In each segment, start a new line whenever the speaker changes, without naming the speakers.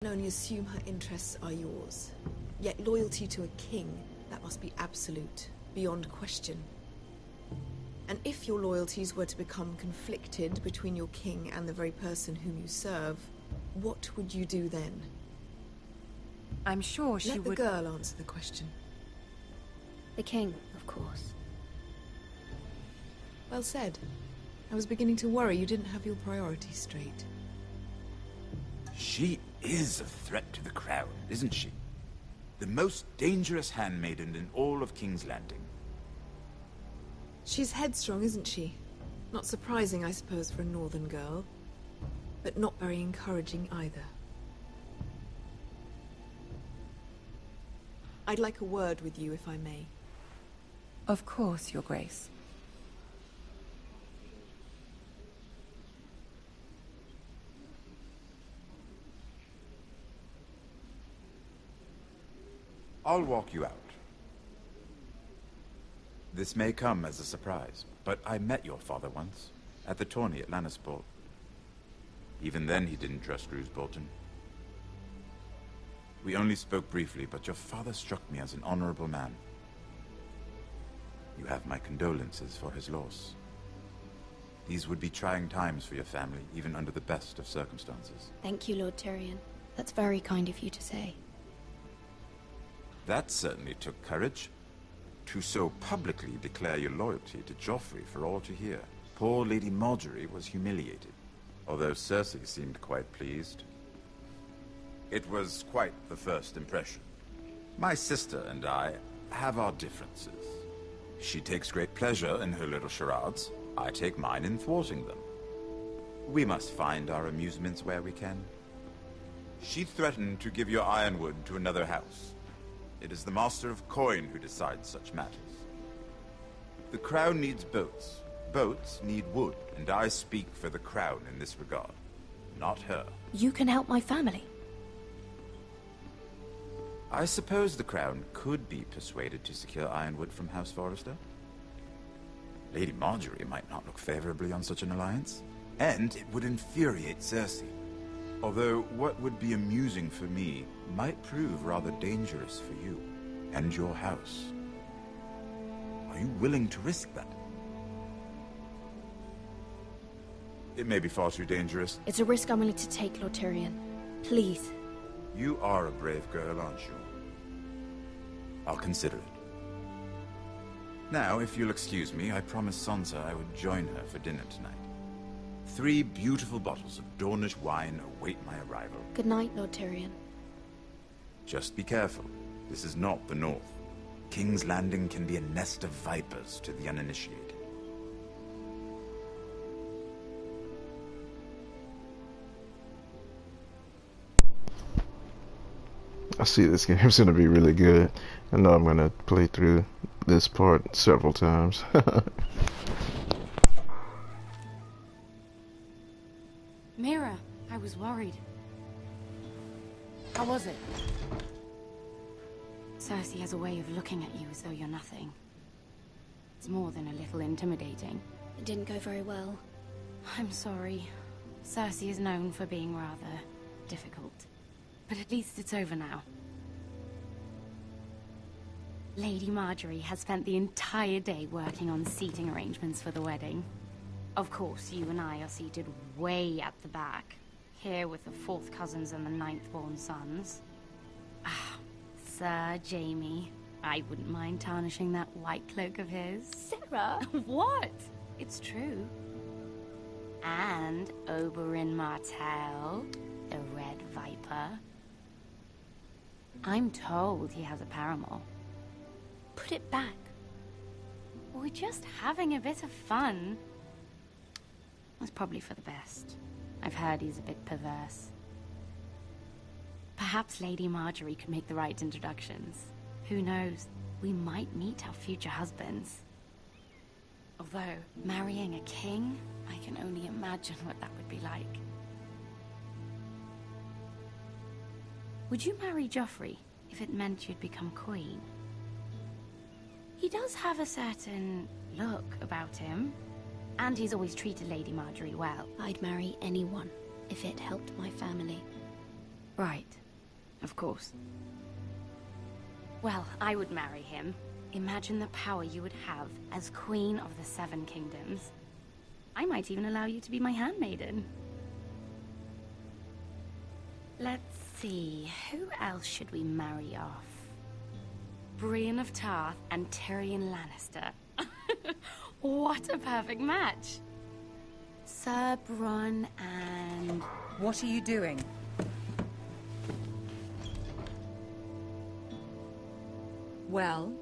can only assume her interests are yours. Yet loyalty to a king, that must be absolute, beyond question. And if your loyalties were to become conflicted between your king and the very person whom you serve, what would you do then?
I'm sure she would...
Let the girl answer the question.
The king, of course.
Well said. I was beginning to worry you didn't have your priorities straight.
She is a threat to the crown, isn't she? The most dangerous handmaiden in all of King's Landing.
She's headstrong, isn't she? Not surprising, I suppose, for a northern girl. But not very encouraging either. I'd like a word with you, if I may.
Of course, Your Grace.
I'll walk you out. This may come as a surprise, but I met your father once, at the tourney at Lannisport. Even then he didn't trust Roose Bolton. We only spoke briefly, but your father struck me as an honorable man. You have my condolences for his loss. These would be trying times for your family, even under the best of circumstances.
Thank you, Lord Tyrion. That's very kind of you to say.
That certainly took courage. To so publicly declare your loyalty to Joffrey for all to hear. Poor Lady Margaery was humiliated, although Cersei seemed quite pleased. It was quite the first impression. My sister and I have our differences. She takes great pleasure in her little charades. I take mine in thwarting them. We must find our amusements where we can. She threatened to give your Ironwood to another house. It is the Master of Coin who decides such matters. The Crown needs boats. Boats need wood, and I speak for the Crown in this regard, not her.
You can help my family.
I suppose the Crown could be persuaded to secure Ironwood from House Forrester. Lady Margaery might not look favorably on such an alliance, and it would infuriate Cersei. Although what would be amusing for me might prove rather dangerous for you and your house. Are you willing to risk that? It may be far too dangerous.
It's a risk I'm willing to take, Lord Tyrion. Please.
You are a brave girl, aren't you? I'll consider it. Now, if you'll excuse me, I promised Sansa I would join her for dinner tonight. 3 beautiful bottles of Dornish wine await my arrival.
Good night, Lord Tyrion.
Just be careful. This is not the North. King's Landing can be a nest of vipers to the uninitiated.
I see this game's gonna be really good. I know I'm gonna play through this part several times.
Mira, I was worried. How was it? Cersei has a way of looking at you as though you're nothing. It's more than a little intimidating.
It didn't go very well.
I'm sorry. Cersei is known for being rather difficult. But at least it's over now. Lady Margaery has spent the entire day working on seating arrangements for the wedding. Of course, you and I are seated way at the back, here with the 4th cousins and the 9th-born sons. Ah, Sir Jaime. I wouldn't mind tarnishing that white cloak of his.
Sarah!
What? It's true. And Oberyn Martell, the Red Viper. I'm told he has a paramour.
Put it back.
We're just having a bit of fun. That's probably for the best. I've heard he's a bit perverse. Perhaps Lady Margaery could make the right introductions. Who knows? We might meet our future husbands. Although, marrying a king, I can only imagine what that would be like. Would you marry Joffrey if it meant you'd become queen? He does have a certain look about him, and he's always treated Lady Margaery well.
I'd marry anyone if it helped my family.
Right. Of course. Well, I would marry him. Imagine the power you would have as Queen of the Seven Kingdoms. I might even allow you to be my handmaiden. Let's see, who else should we marry off? Brienne of Tarth and Tyrion Lannister. What a perfect match! Sir Bronn and...
What are you doing? Well?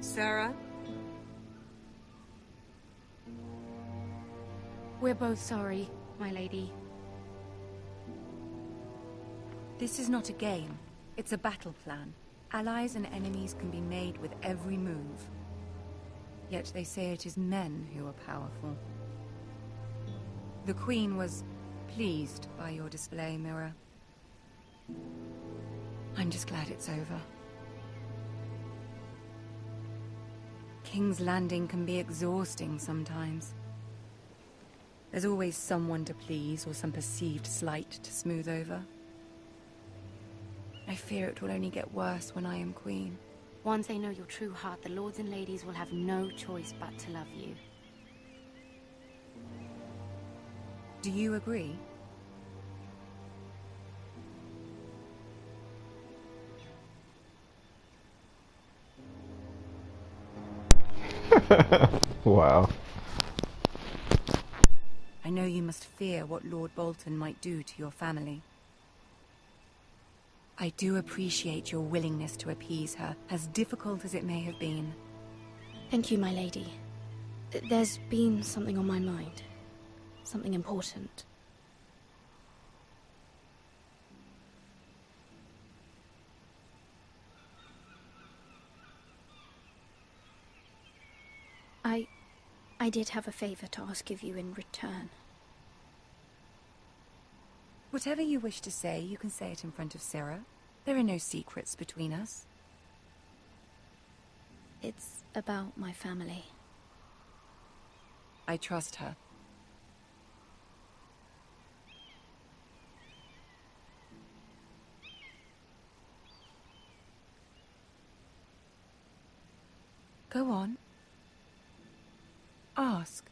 Sarah?
We're both sorry, my lady.
This is not a game. It's a battle plan. Allies and enemies can be made with every move. Yet they say it is men who are powerful. The Queen was pleased by your display, Mira. I'm just glad it's over. King's Landing can be exhausting sometimes. There's always someone to please or some perceived slight to smooth over. I fear it will only get worse when I am queen.
Once they know your true heart, the lords and ladies will have no choice but to love you.
Do you agree?
Wow.
I know you must fear what Lord Bolton might do to your family. I do appreciate your willingness to appease her, as difficult as it may have been.
Thank you, my lady. There's been something on my mind. Something important. I did have a favor to ask of you in return.
Whatever you wish to say, you can say it in front of Sarah. There are no secrets between us.
It's about my family.
I trust her. Go on. Ask.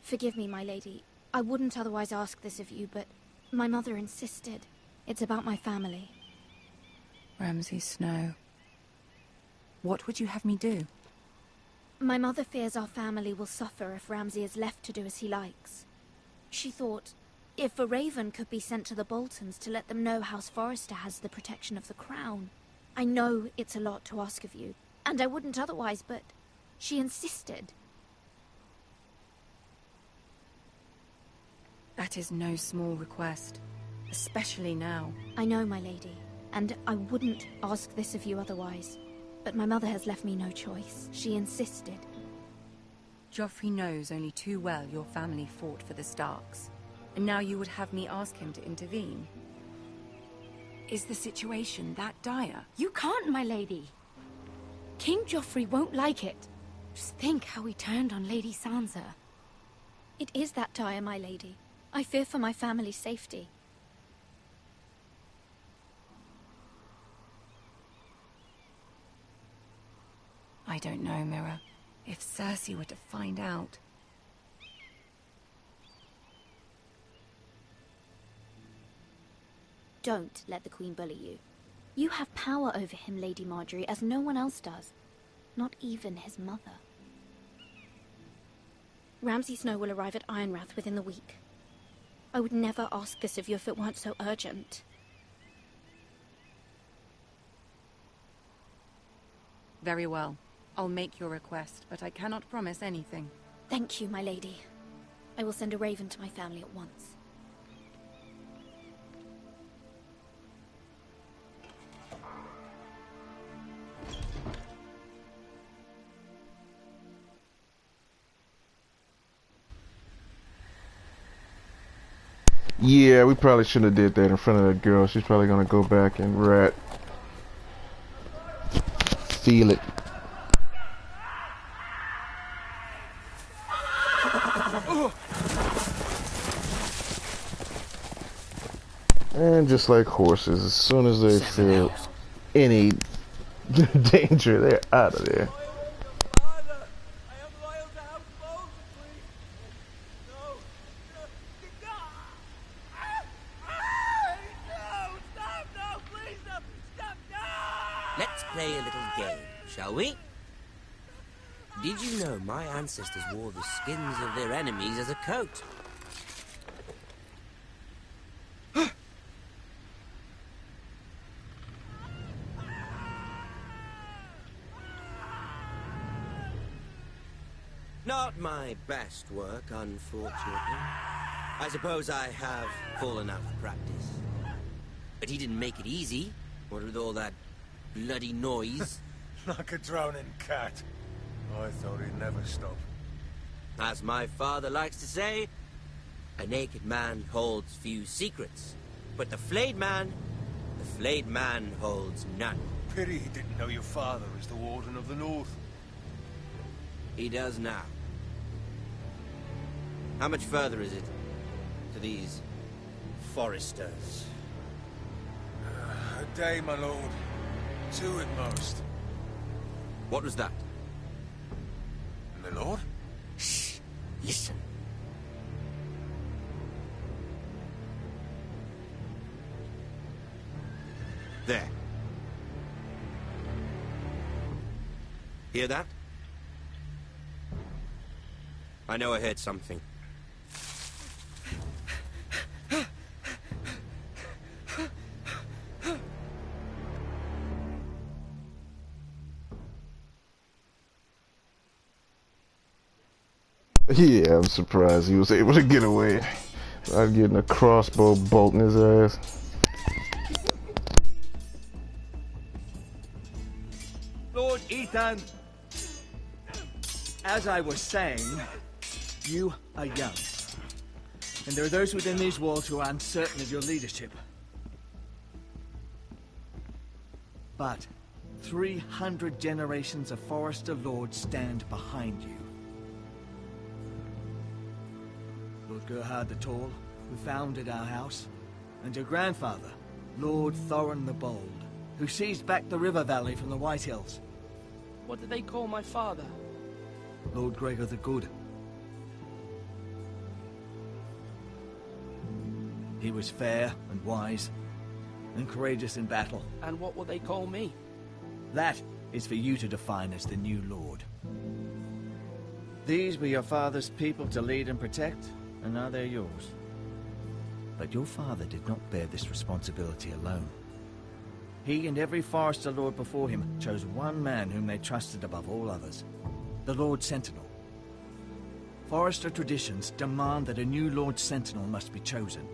Forgive me, my lady. I wouldn't otherwise ask this of you, but my mother insisted. It's about my family.
Ramsay Snow. What would you have me do?
My mother fears our family will suffer if Ramsay is left to do as he likes. She thought, if a raven could be sent to the Boltons to let them know House Forrester has the protection of the crown. I know it's a lot to ask of you, and I wouldn't otherwise, but she insisted.
That is no small request, especially now.
I know, my lady, and I wouldn't ask this of you otherwise. But my mother has left me no choice. She insisted.
Joffrey knows only too well your family fought for the Starks, and now you would have me ask him to intervene. Is the situation that dire?
You can't, my lady. King Joffrey won't like it. Just think how he turned on Lady Sansa.
It is that dire, my lady. I fear for my family's safety.
I don't know, Mira. If Cersei were to find out...
Don't let the Queen bully you. You have power over him, Lady Margaery, as no one else does. Not even his mother. Ramsay Snow will arrive at Ironrath within the week. I would never ask this of you if it weren't so urgent.
Very well. I'll make your request, but I cannot promise anything.
Thank you, my lady. I will send a raven to my family at once.
Yeah, we probably shouldn't have did that in front of that girl. She's probably gonna go back and rat. Feel it. And just like horses, as soon as they feel any danger, they're out of there.
Let's play a little game, shall we? Did you know my ancestors wore the skins of their enemies as a coat? Not my best work, unfortunately. I suppose I have fallen out of practice. But he didn't make it easy, what with all that bloody noise.
Like a drowning cat. I thought he'd never stop.
As my father likes to say, a naked man holds few secrets. But the flayed man holds none.
Pity he didn't know your father is the Warden of the North.
He does now. How much further is it to these foresters?
A day, my lord. 2 at most.
What was that?
My lord?
Shh! Listen. There. Hear that? I know I heard something.
Yeah, I'm surprised he was able to get away without getting a crossbow bolt in his ass.
Lord Ethan, as I was saying, you are young. And there are those within these walls who are uncertain of your leadership. But 300 generations of Forester Lords stand behind you. Lord Gerhard the Tall, who founded our house, and your grandfather, Lord Thorin the Bold, who seized back the river valley from the White Hills.
What did they call my father?
Lord Gregor the Good. He was fair and wise, and courageous in battle.
And what will they call me?
That is for you to define as the new Lord. These were your father's people to lead and protect, and now they're yours. But your father did not bear this responsibility alone. He and every Forester Lord before him chose one man whom they trusted above all others, the Lord Sentinel. Forester traditions demand that a new Lord Sentinel must be chosen.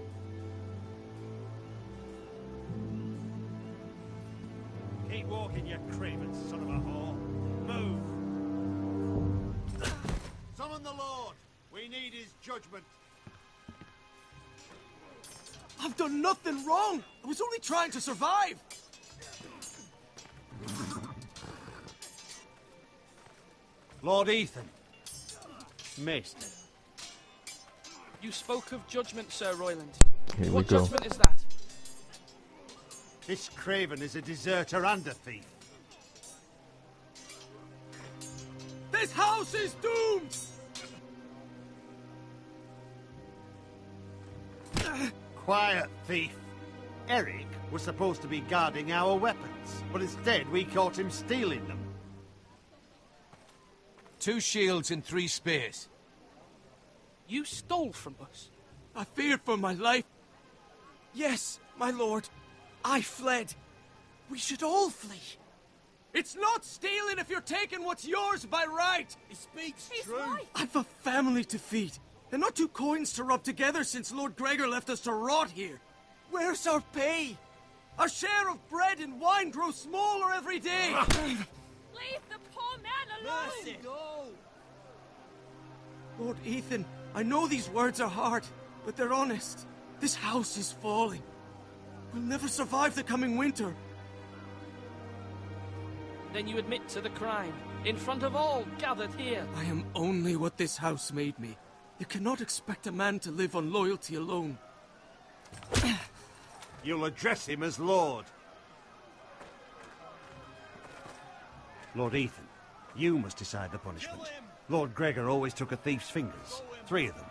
Keep walking, you craven son of a whore. Move!
Summon the Lord! We need his judgment.
I've done nothing wrong! I was only trying to survive!
Lord Ethan. Missed.
You spoke of judgment, Sir Royland.
Here
What
we go.
judgment is that?
This craven is a deserter and a thief.
This house is doomed!
Quiet, thief. Eric was supposed to be guarding our weapons, but instead we caught him stealing them.
2 shields and 3 spears.
You stole from us.
I feared for my life. Yes, my lord. I fled. We should all flee. It's not stealing if you're taking what's yours by right.
He speaks true.
I've a family to feed, and not 2 coins to rub together since Lord Gregor left us to rot here. Where's our pay? Our share of bread and wine grows smaller every day.
Leave the poor man alone!
Mercy. No.
Lord Ethan, I know these words are hard, but they're honest. This house is falling. We'll never survive the coming winter.
Then you admit to the crime, in front of all gathered here.
I am only what this house made me. You cannot expect a man to live on loyalty alone.
You'll address him as Lord. Lord Ethan, you must decide the punishment. Lord Gregor always took a thief's fingers. 3 of them.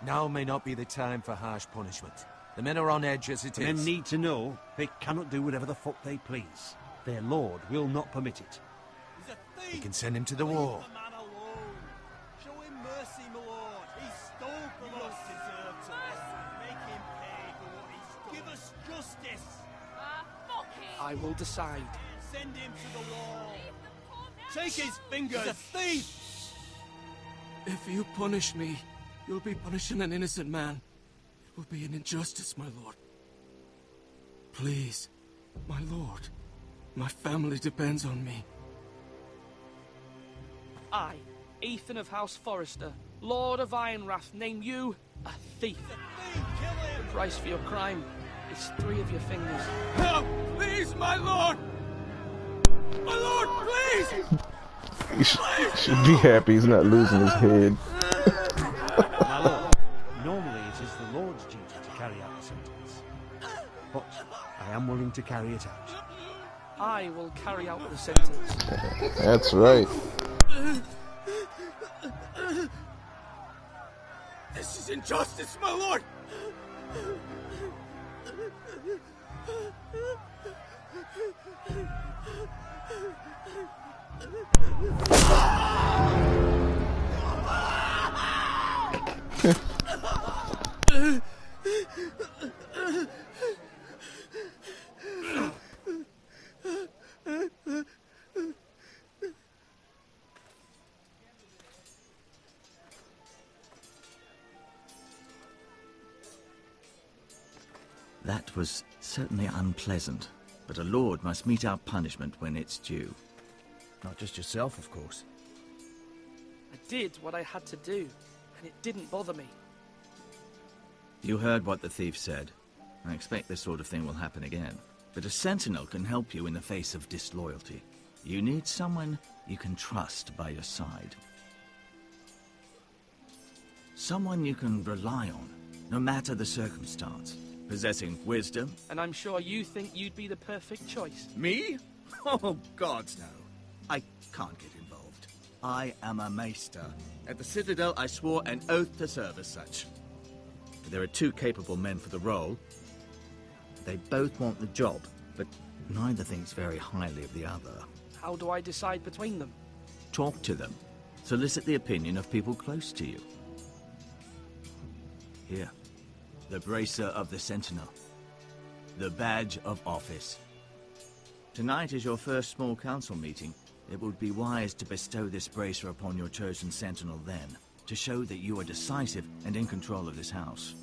Now may not be the time for harsh punishment. The men are on edge as it
The
is.
men need to know they cannot do whatever the fuck they please. Their lord will not permit it.
We can send him to the war.
Show him mercy, my lord. He stole from us. Deserve to make him pay for what he's done. Give us justice.
Fuck it!
I will decide.
Send him to the wall. Take his fingers. He's a thief.
If you punish me, you'll be punishing an innocent man. It will be an injustice, my lord. Please, my lord. My family depends on me. I, Ethan of House Forrester, Lord of Ironrath, name you a thief. The price for your crime is 3 of your fingers.
Help! Please, my lord! My lord, please!
He should be happy he's not losing his head.
My lord, normally it is the Lord's duty to carry out the sentence. But I am willing to carry it out.
I will carry out the sentence.
That's right.
This is injustice, my lord!
That was certainly unpleasant, but a lord must mete out punishment when it's due. Not just yourself, of course.
I did what I had to do, and it didn't bother me.
You heard what the thief said. I expect this sort of thing will happen again. But a sentinel can help you in the face of disloyalty. You need someone you can trust by your side. Someone you can rely on, no matter the circumstance. Possessing wisdom.
And I'm sure you think you'd be the perfect choice.
Me? Oh, gods no. I can't get involved. I am a maester. At the Citadel, I swore an oath to serve as such. There are 2 capable men for the role. They both want the job, but neither thinks very highly of the other.
How do I decide between them?
Talk to them. Solicit the opinion of people close to you. Here. The Bracer of the Sentinel. The Badge of Office. Tonight is your first small council meeting. It would be wise to bestow this bracer upon your chosen sentinel then, to show that you are decisive and in control of this house.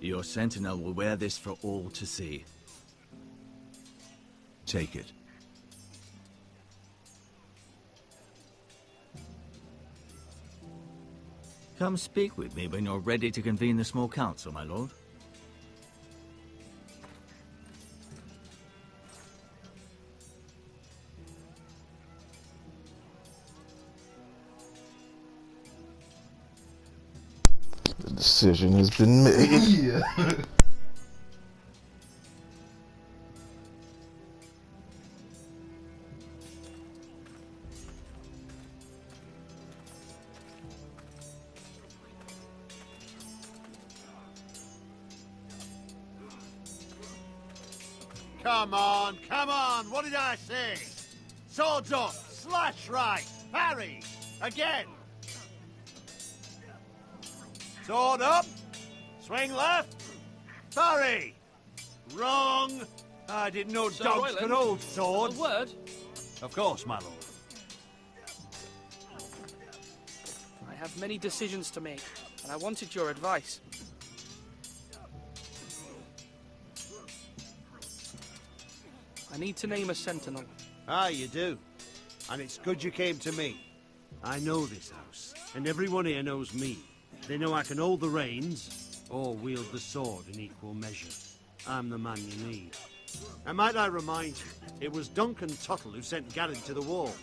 Your sentinel will wear this for all to see. Take it. Come speak with me when you're ready to convene the small council, my lord.
The decision has been made.
Come on, what did I say? Swords up, slash right, parry, again. Sword up, swing left, parry. Wrong. I didn't know
Sir
dogs
Royland,
could hold swords.
A word?
Of course, my lord.
I have many decisions to make, and I wanted your advice. I need to name a sentinel.
Ah, you do. And it's good you came to me. I know this house, and everyone here knows me. They know I can hold the reins, or wield the sword in equal measure. I'm the man you need. And might I remind you, it was Duncan Tuttle who sent Garin to the wall.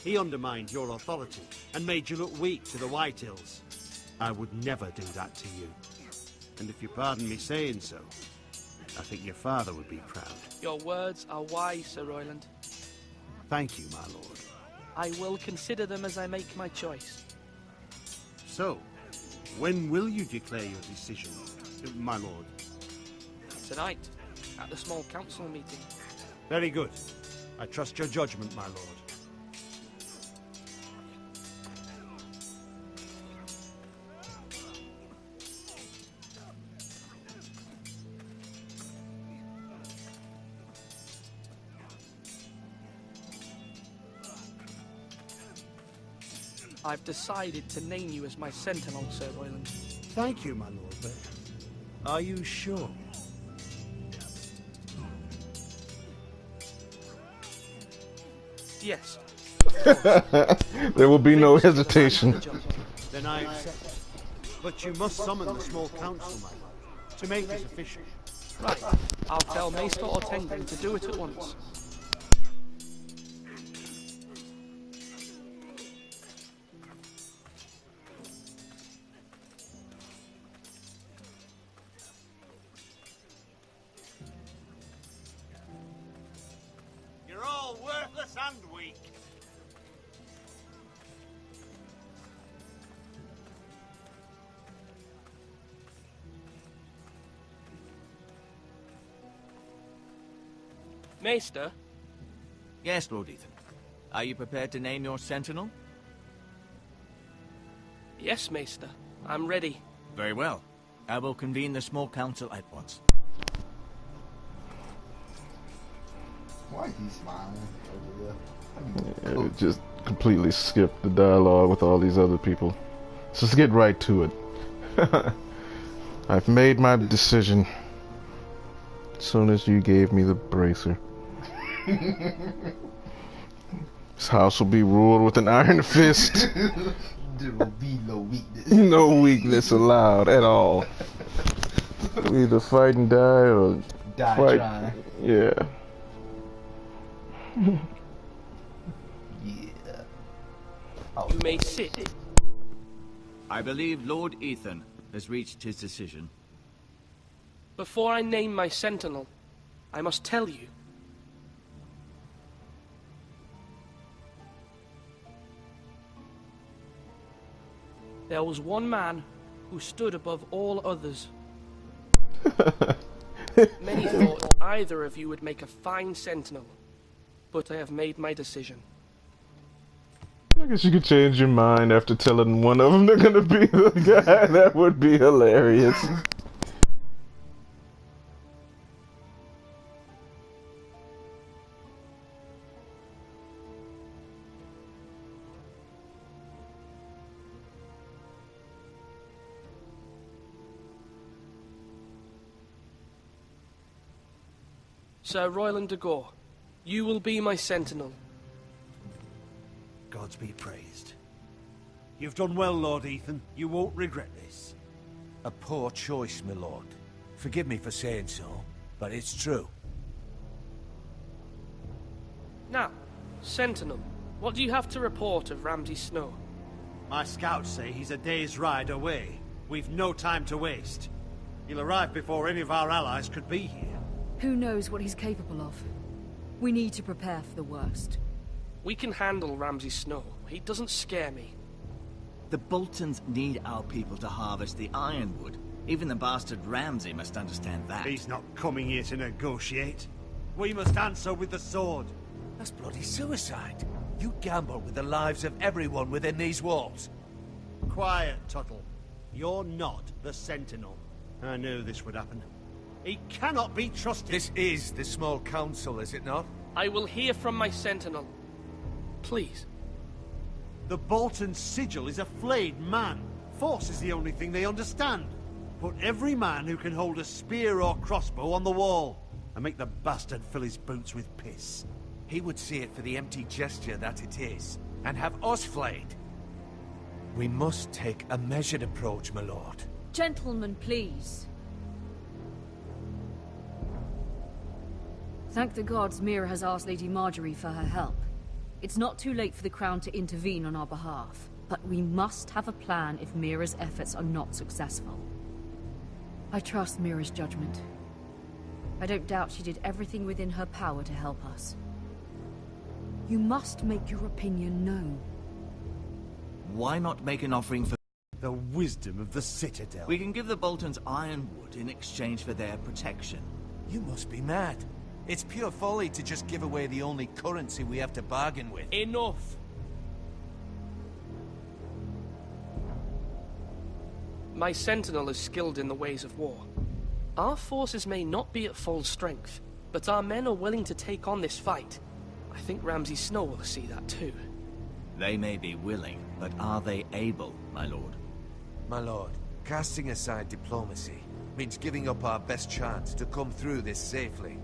He undermined your authority, and made you look weak to the Whitehills. I would never do that to you. And if you pardon me saying so, I think your father would be proud.
Your words are wise, Sir Royland.
Thank you, my lord.
I will consider them as I make my choice.
So, when will you declare your decision, my lord?
Tonight, at the small council meeting.
Very good. I trust your judgment, my lord.
I've decided to name you as my sentinel, Sir Royland.
Thank you, my lord, but are you sure?
Yes.
There will be no hesitation.
Then I accept. But you must summon the small council, my lord, to make this official.
Right. I'll tell Maester Ortengryn to do it at once.
You're all worthless and weak.
Maester?
Yes, Lord Ethan. Are you prepared to name your sentinel?
Yes, Maester. I'm ready.
Very well. I will convene the small council at once.
Why is he smiling over there?
Yeah, just completely skip the dialogue with all these other people. Let's just get right to it. I've made my decision. As soon as you gave me the bracer. This house will be ruled with an iron fist.
There will be no weakness.
No weakness allowed at all. We either fight and die or
die
fight.
trying.
Yeah.
Yeah.
You may sit.
I believe Lord Ethan has reached his decision.
Before I name my sentinel, I must tell you. There was one man who stood above all others. Many thought either of you would make a fine sentinel, but I have made my decision.
I guess you could change your mind after telling one of them they're gonna be the guy. That would be hilarious.
Sir Royland de Gore, you will be my sentinel.
Gods be praised. You've done well, Lord Ethan. You won't regret this.
A poor choice, my lord. Forgive me for saying so, but it's true.
Now, sentinel, what do you have to report of Ramsay Snow?
My scouts say he's a day's ride away. We've no time to waste. He'll arrive before any of our allies could be here.
Who knows what he's capable of? We need to prepare for the worst.
We can handle Ramsay Snow. He doesn't scare me.
The Boltons need our people to harvest the ironwood. Even the bastard Ramsay must understand that.
He's not coming here to negotiate. We must answer with the sword.
That's bloody suicide. You gamble with the lives of everyone within these walls.
Quiet, Tuttle. You're not the Sentinel. I knew this would happen. He cannot be trusted.
This is the small council, is it not?
I will hear from my sentinel. Please.
The Bolton sigil is a flayed man. Force is the only thing they understand. Put every man who can hold a spear or crossbow on the wall, and make the bastard fill his boots with piss.
He would see it for the empty gesture that it is, and have us flayed. We must take a measured approach, my lord.
Gentlemen, please. Thank the gods Mira has asked Lady Marjorie for her help. It's not too late for the Crown to intervene on our behalf, but we must have a plan if Mira's efforts are not successful. I trust Mira's judgment. I don't doubt she did everything within her power to help us. You must make your opinion known.
Why not make an offering for...
The wisdom of the Citadel.
We can give the Boltons ironwood in exchange for their protection.
You must be mad. It's pure folly to just give away the only currency we have to bargain with.
Enough! My sentinel is skilled in the ways of war. Our forces may not be at full strength, but our men are willing to take on this fight. I think Ramsay Snow will see that too.
They may be willing, but are they able, my lord?
My lord, casting aside diplomacy means giving up our best chance to come through this safely.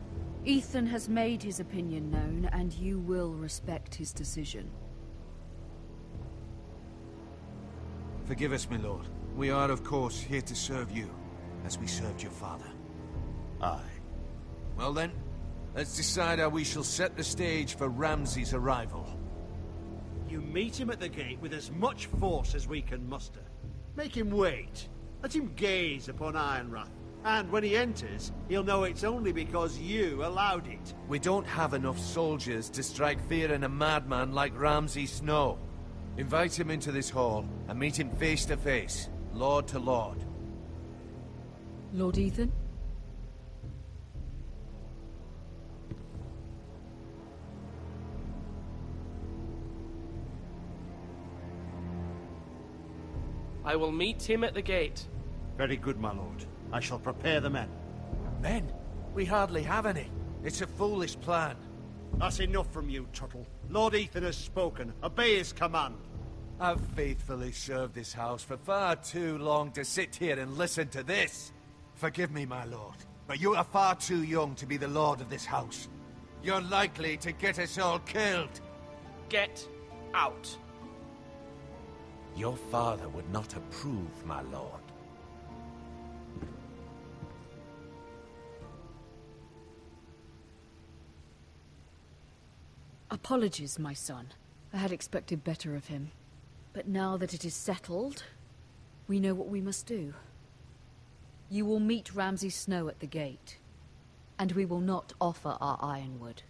Ethan has made his opinion known, and you will respect his decision.
Forgive us, my lord. We are, of course, here to serve you, as we served your father.
Aye.
Well then, let's decide how we shall set the stage for Ramsay's arrival.
You meet him at the gate with as much force as we can muster. Make him wait. Let him gaze upon Ironrath. And when he enters, he'll know it's only because you allowed it.
We don't have enough soldiers to strike fear in a madman like Ramsay Snow. Invite him into this hall and meet him face to face, lord to lord.
Lord Ethan?
I will meet him at the gate.
Very good, my lord. I shall prepare the men.
Men? We hardly have any. It's a foolish plan.
That's enough from you, Tuttle. Lord Ethan has spoken. Obey his command.
I've faithfully served this house for far too long to sit here and listen to this. Forgive me, my lord, but you are far too young to be the lord of this house. You're likely to get us all killed.
Get out.
Your father would not approve, my lord.
Apologies, my son. I had expected better of him. But now that it is settled, we know what we must do. You will meet Ramsay Snow at the gate, and we will not offer our ironwood.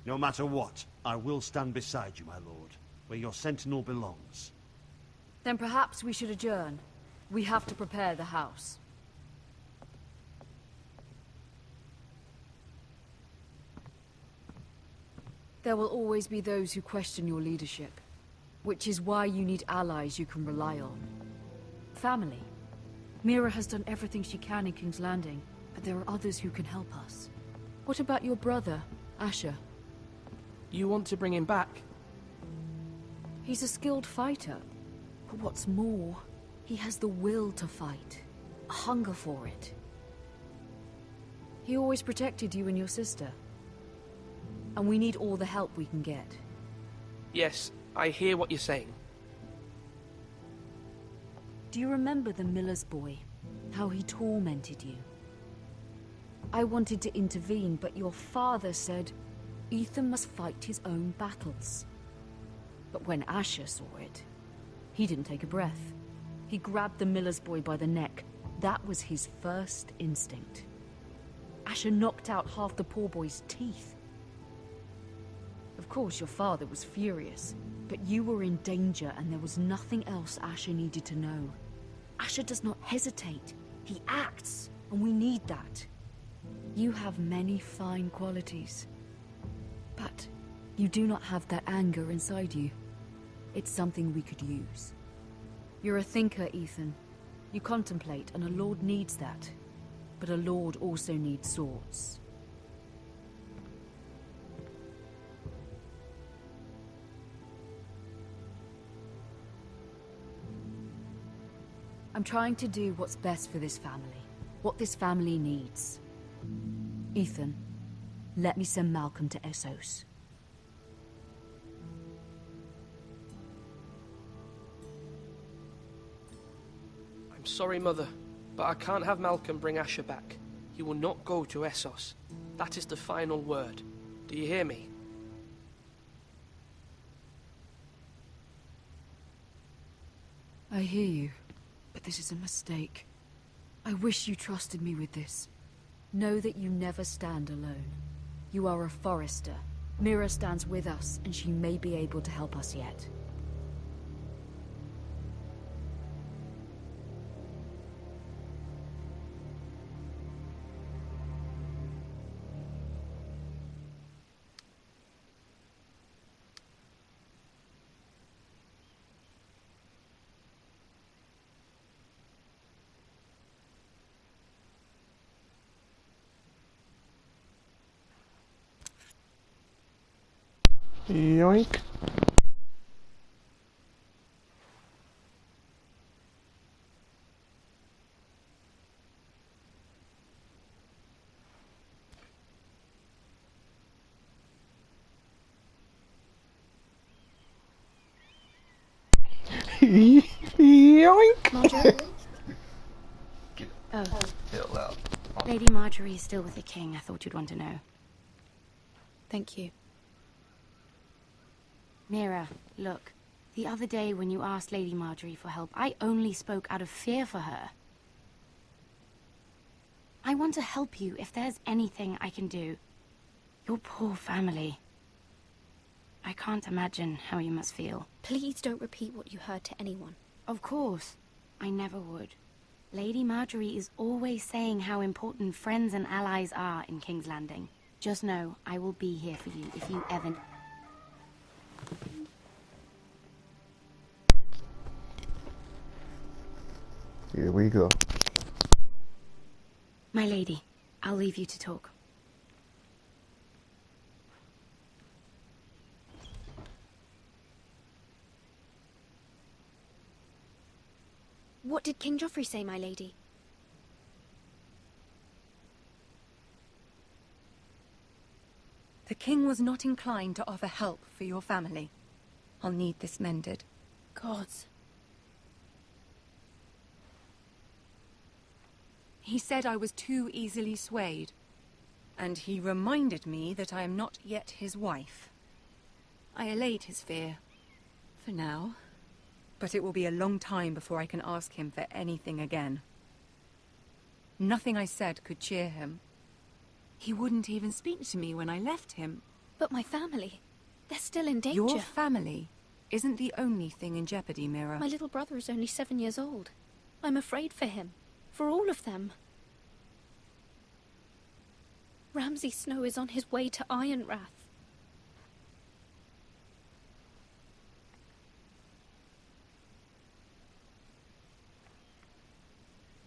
No matter what, I will stand beside you, my lord, where your sentinel belongs.
Then perhaps we should adjourn. We have to prepare the house. There will always be those who question your leadership, which is why you need allies you can rely on. Family. Mira has done everything she can in King's Landing, but there are others who can help us. What about your brother, Asher?
You want to bring him back?
He's a skilled fighter. But what's more, he has the will to fight. A hunger for it. He always protected you and your sister. And we need all the help we can get.
Yes, I hear what you're saying.
Do you remember the miller's boy? How he tormented you? I wanted to intervene, but your father said Ethan must fight his own battles. But when Asher saw it, he didn't take a breath. He grabbed the miller's boy by the neck. That was his first instinct. Asher knocked out half the poor boy's teeth. Of course, your father was furious, but you were in danger and there was nothing else Asher needed to know. Asher does not hesitate. He acts, and we need that. You have many fine qualities, but you do not have that anger inside you. It's something we could use. You're a thinker, Ethan. You contemplate, and a lord needs that. But a lord also needs swords. I'm trying to do what's best for this family. What this family needs. Ethan, let me send Malcolm to Essos.
I'm sorry, Mother, but I can't have Malcolm bring Asher back. He will not go to Essos. That is the final word. Do you hear me?
I hear you, but this is a mistake. I wish you trusted me with this. Know that you never stand alone. You are a Forrester. Mira stands with us, and she may be able to help us yet.
Yoink. Yoink.
Marjorie? Oh.
Chill out.
Lady Marjorie is still with the king. I thought you'd want to know.
Thank you.
Mira, look. The other day when you asked Lady Marjorie for help, I only spoke out of fear for her. I want to help you if there's anything I can do. Your poor family. I can't imagine how you must feel.
Please don't repeat what you heard to anyone.
Of course. I never would. Lady Marjorie is always saying how important friends and allies are in King's Landing. Just know, I will be here for you if you ever...
Here we go.
My lady, I'll leave you to talk.
What did King Joffrey say, my lady?
The king was not inclined to offer help for your family. I'll need this mended.
Gods.
He said I was too easily swayed. And he reminded me that I am not yet his wife. I allayed his fear. For now. But it will be a long time before I can ask him for anything again. Nothing I said could cheer him. He wouldn't even speak to me when I left him.
But my family, they're still in danger.
Your family isn't the only thing in jeopardy, Mira.
My little brother is only 7 years old. I'm afraid for him. For all of them. Ramsay Snow is on his way to Ironrath.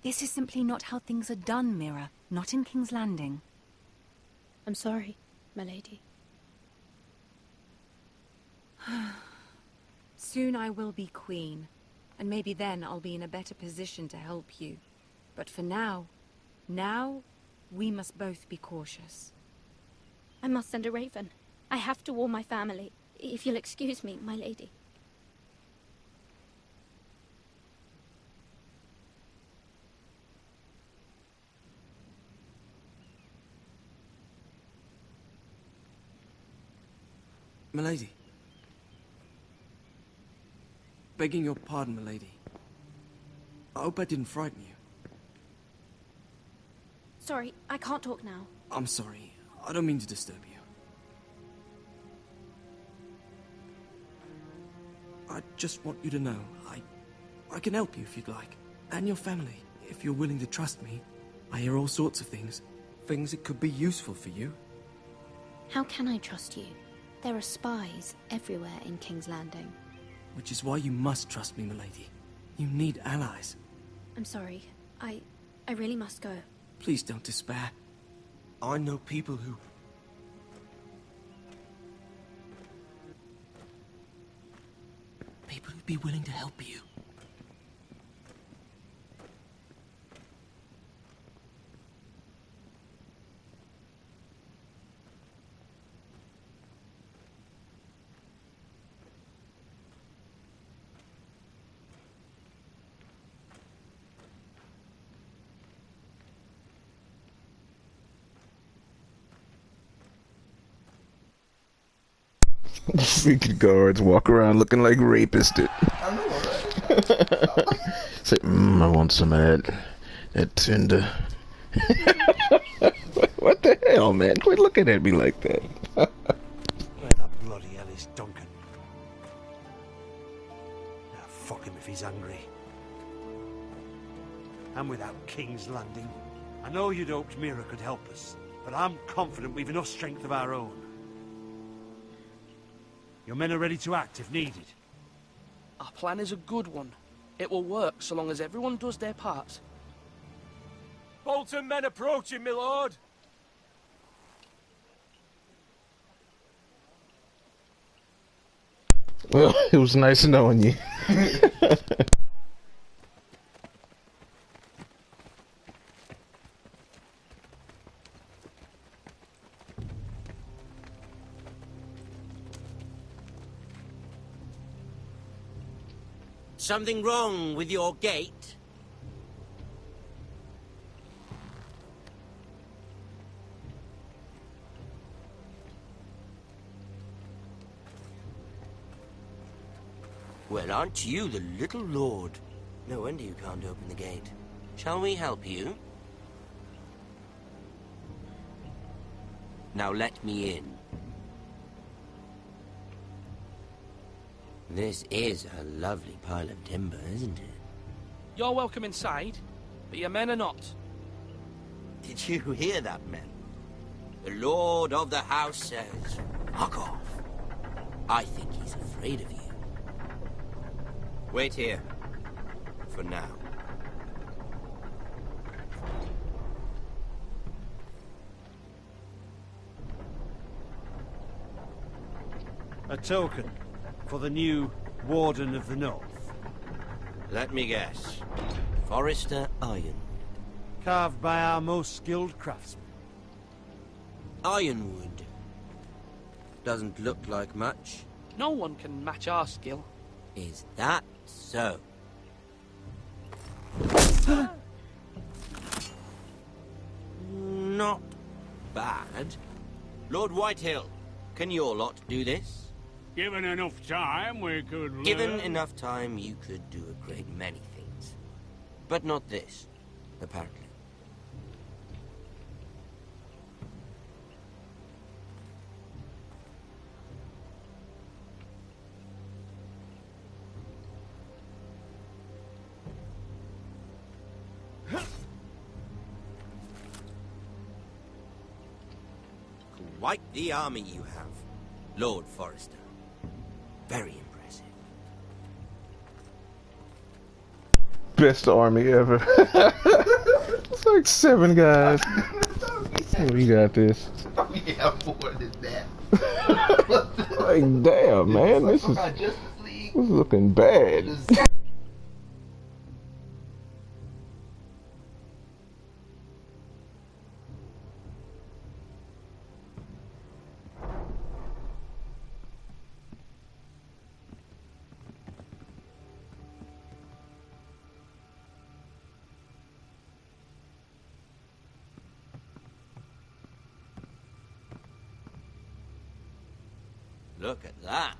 This is simply not how things are done, Mira. Not in King's Landing.
I'm sorry, my lady.
Soon I will be queen, and maybe then I'll be in a better position to help you. But for now, we must both be cautious.
I must send a raven. I have to warn my family. If you'll excuse me, my lady.
Milady. Begging your pardon, milady. I hope I didn't frighten you.
Sorry, I can't talk now.
I'm sorry. I don't mean to disturb you. I just want you to know, I can help you if you'd like. And your family, if you're willing to trust me. I hear all sorts of things. Things that could be useful for you.
How can I trust you? There are spies everywhere in King's Landing.
Which is why you must trust me, milady. You need allies.
I'm sorry. I really must go.
Please don't despair. I know people who... People who'd be willing to help you.
Freaking guards walk around looking like rapists.
I know, right?
Say, I want some of that tinder. What the hell, man? Quit looking at me like that.
Where the bloody hell is Duncan? Ah, fuck him if he's hungry. And without King's Landing. I know you'd hoped Mira could help us, but I'm confident we've enough strength of our own. Your men are ready to act if needed.
Our plan is a good one. It will work so long as everyone does their part.
Bolton men approaching, my lord.
Well, it was nice knowing you.
Something wrong with your gate? Well, aren't you the little lord? No wonder you can't open the gate. Shall we help you? Now let me in. This is a lovely pile of timber, isn't it?
You're welcome inside, but your men are not.
Did you hear that, men? The lord of the house says, "Fuck off." I think he's afraid of you. Wait here. For now.
A token for the new Warden of the North.
Let me guess. Forrester Ironwood.
Carved by our most skilled craftsmen.
Ironwood. Doesn't look like much.
No one can match our skill.
Is that so? Not bad. Lord Whitehill, can your lot do this?
Given enough time, we could learn.
Given enough time, you could do a great many things. But not this, apparently. Quite the army you have, Lord Forrester. Very impressive.
Best army ever. It's like 7 guys. We got this.
Yeah, more than that.
Like, damn, man, this is looking bad.
Look at that.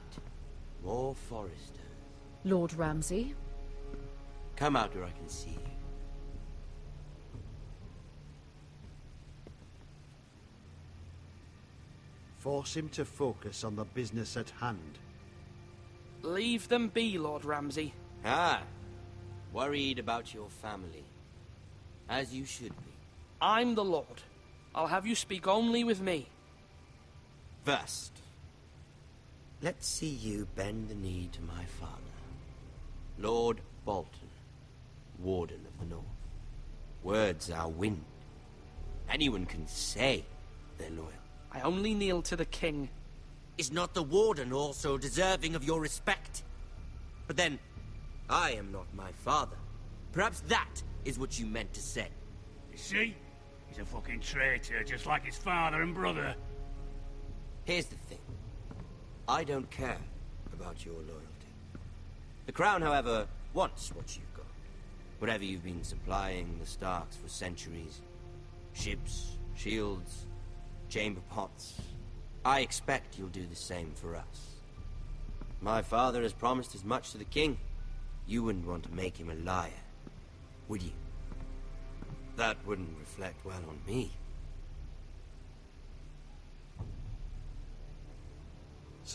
More Forresters.
Lord Ramsay?
Come out where I can see you.
Force him to focus on the business at hand.
Leave them be, Lord Ramsay.
Ah, worried about your family. As you should be.
I'm the Lord. I'll have you speak only with me.
First, let's see you bend the knee to my father, Lord Bolton, Warden of the North. Words are wind. Anyone can say they're loyal.
I only kneel to the king.
Is not the Warden also deserving of your respect? But then, I am not my father. Perhaps that is what you meant to say.
You see? He's a fucking traitor, just like his father and brother.
Here's the thing. I don't care about your loyalty. The Crown, however, wants what you've got. Whatever you've been supplying the Starks for centuries. Ships, shields, chamber pots. I expect you'll do the same for us. My father has promised as much to the king. You wouldn't want to make him a liar, would you? That wouldn't reflect well on me.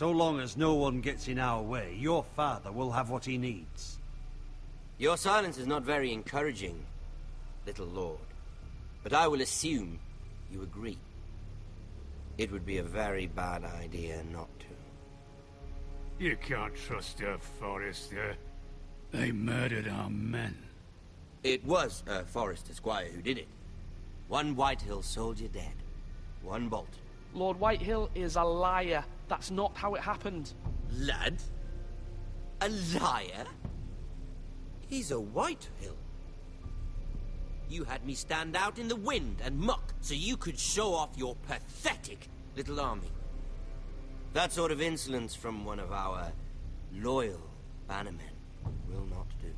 So long as no one gets in our way, your father will have what he needs.
Your silence is not very encouraging, little lord. But I will assume you agree. It would be a very bad idea not to.
You can't trust her, Forrester. They murdered our men.
It was a Forrester squire who did it. One Whitehill soldier dead. One Bolton.
Lord Whitehill is a liar. That's not how it happened.
Lad? A liar? He's a Whitehill. You had me stand out in the wind and muck so you could show off your pathetic little army. That sort of insolence from one of our loyal bannermen will not do.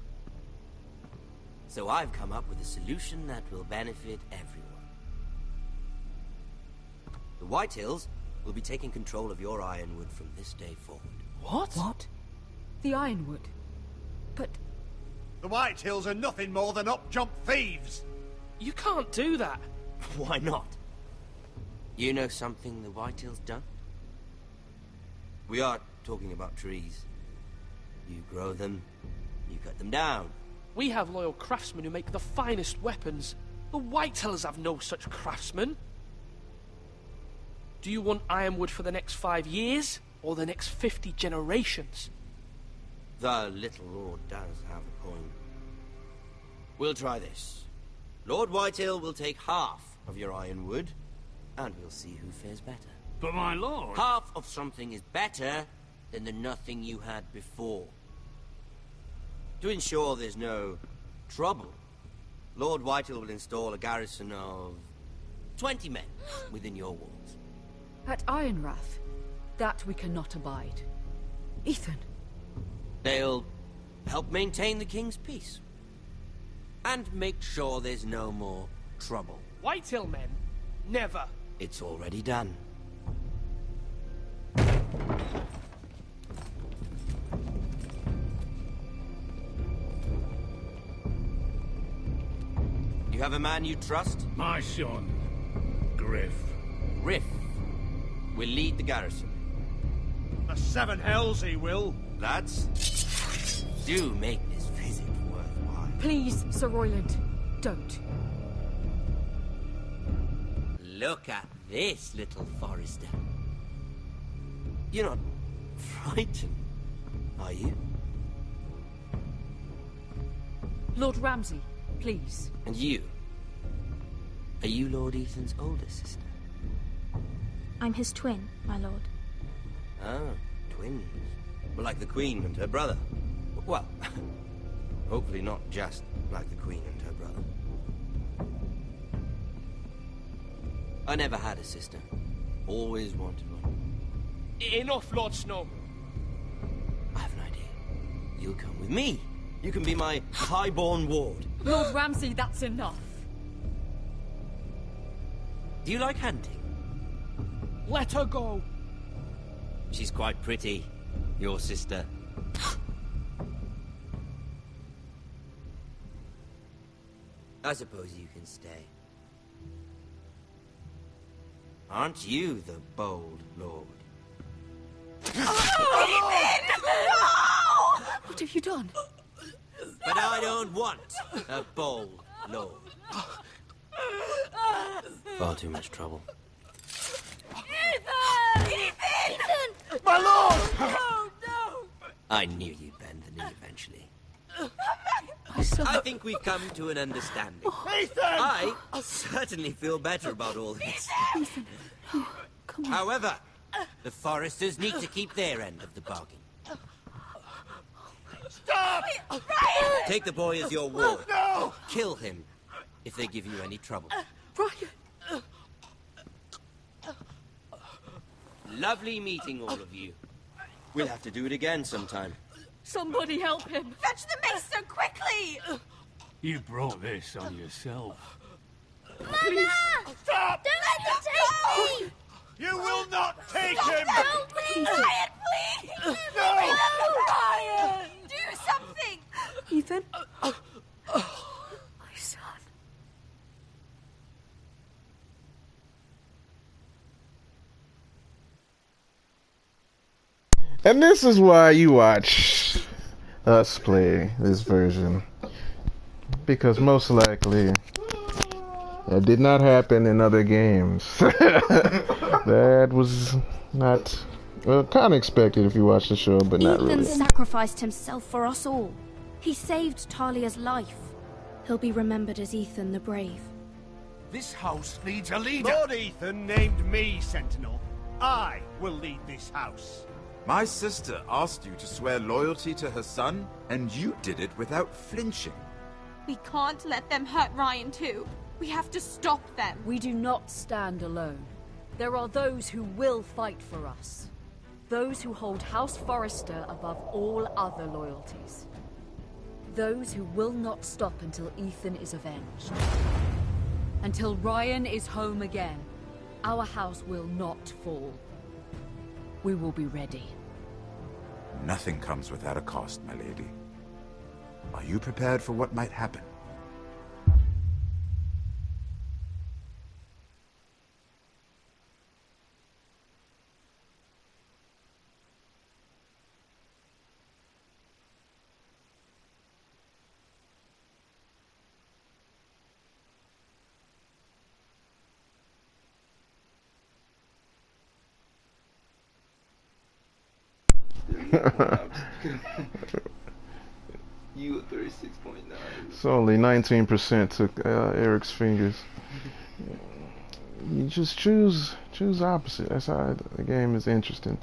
So I've come up with a solution that will benefit everyone. The Whitehills will be taking control of your Ironwood from this day forward.
What?
What? The Ironwood? But...
The Whitehills are nothing more than up-jump thieves!
You can't do that!
Why not? You know something the Whitehills done? We are talking about trees. You grow them, you cut them down.
We have loyal craftsmen who make the finest weapons. The Whitehills have no such craftsmen. Do you want Ironwood for the next 5 years, or the next 50 generations?
The little lord does have a point. We'll try this. Lord Whitehill will take half of your Ironwood, and we'll see who fares better.
But my lord...
Half of something is better than the nothing you had before. To ensure there's no trouble, Lord Whitehill will install a garrison of 20 men within your walls.
At Ironrath? That we cannot abide. Ethan!
They'll help maintain the king's peace. And make sure there's no more trouble.
Whitehill men? Never.
It's already done. You have a man you trust?
My son, Griff.
Griff will lead the garrison.
The seven hells he will.
Lads, do make this visit worthwhile.
Please, Sir Royland, don't.
Look at this, little Forrester. You're not frightened, are you?
Lord Ramsay, please.
And you? Are you Lord Ethan's older sister?
I'm his twin, my lord.
Ah, twins. Well, like the Queen and her brother. Well, hopefully not just like the Queen and her brother. I never had a sister. Always wanted one.
Enough, Lord Snow.
I have an idea. You'll come with me. You can be my highborn ward.
Lord Ramsay, that's enough.
Do you like hunting?
Let her go.
She's quite pretty, your sister. I suppose you can stay. Aren't you the bold lord?
What have you done?
But I don't want a bold lord. Far too much trouble.
Ethan!
My lord!
No, no!
I knew you'd bend the knee eventually.
My son...
I think we've come to an understanding.
Ethan!
I certainly feel better about all this.
Ethan, no, come on.
However, the Foresters need to keep their end of the bargain.
Stop!
Take the boy as your ward.
No!
Kill him if they give you any trouble.
Brian!
Lovely meeting all of you. We'll have to do it again sometime.
Somebody help him!
Fetch the mace so quickly!
You brought this on yourself.
Mama!
Stop!
Don't let him take me!
You will not take him!
Help me!
Ryan, please!
No!
Ryan! Do something!
Ethan? My son.
And this is why you watch us play this version. Because most likely that did not happen in other games. That was not... Well, kind of expected if you watch the show, but not really.
Ethan sacrificed himself for us all. He saved Talia's life. He'll be remembered as Ethan the Brave.
This house needs a leader.
Lord Ethan named me Sentinel. I will lead this house.
My sister asked you to swear loyalty to her son, and you did it without flinching.
We can't let them hurt Ryan too. We have to stop them.
We do not stand alone. There are those who will fight for us. Those who hold House Forrester above all other loyalties. Those who will not stop until Ethan is avenged. Until Ryan is home again, our house will not fall. We will be ready.
Nothing comes without a cost, my lady. Are you prepared for what might happen?
You at 36.9.
It's only 19% took Eric's fingers. You just choose opposite. That's how the game is interesting.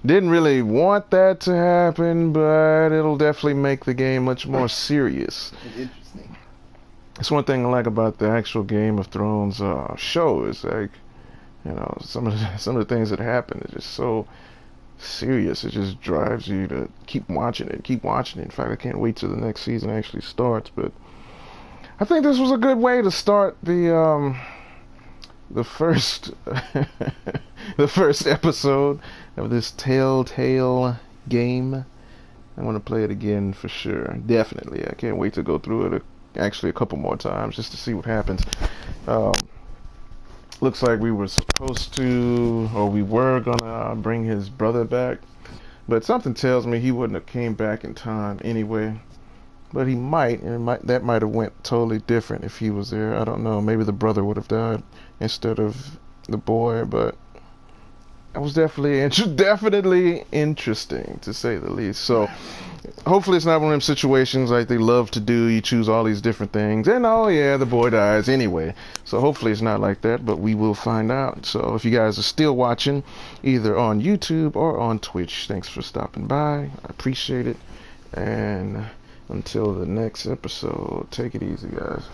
Didn't really want that to happen, but it'll definitely make the game much more serious.
Interesting.
That's one thing I like about the actual Game of Thrones show is like, you know, some of the things that happen are just so serious. It just drives you to keep watching it. In fact, I can't wait till the next season actually starts. But I think this was a good way to start the first the first episode of this Telltale game. I want to play it again for sure. Definitely. I can't wait to go through it actually a couple more times just to see what happens. Looks like we were supposed to, or we were gonna bring his brother back, but something tells me he wouldn't have came back in time anyway. But he might, and that might have went totally different if he was there. I don't know. Maybe the brother would have died instead of the boy, but it was definitely interesting to say the least. So hopefully it's not one of them situations like they love to do. You choose all these different things, and oh yeah, the boy dies anyway. So hopefully it's not like that, but we will find out. So if you guys are still watching, either on YouTube or on Twitch, thanks for stopping by. I appreciate it. And until the next episode, take it easy, guys.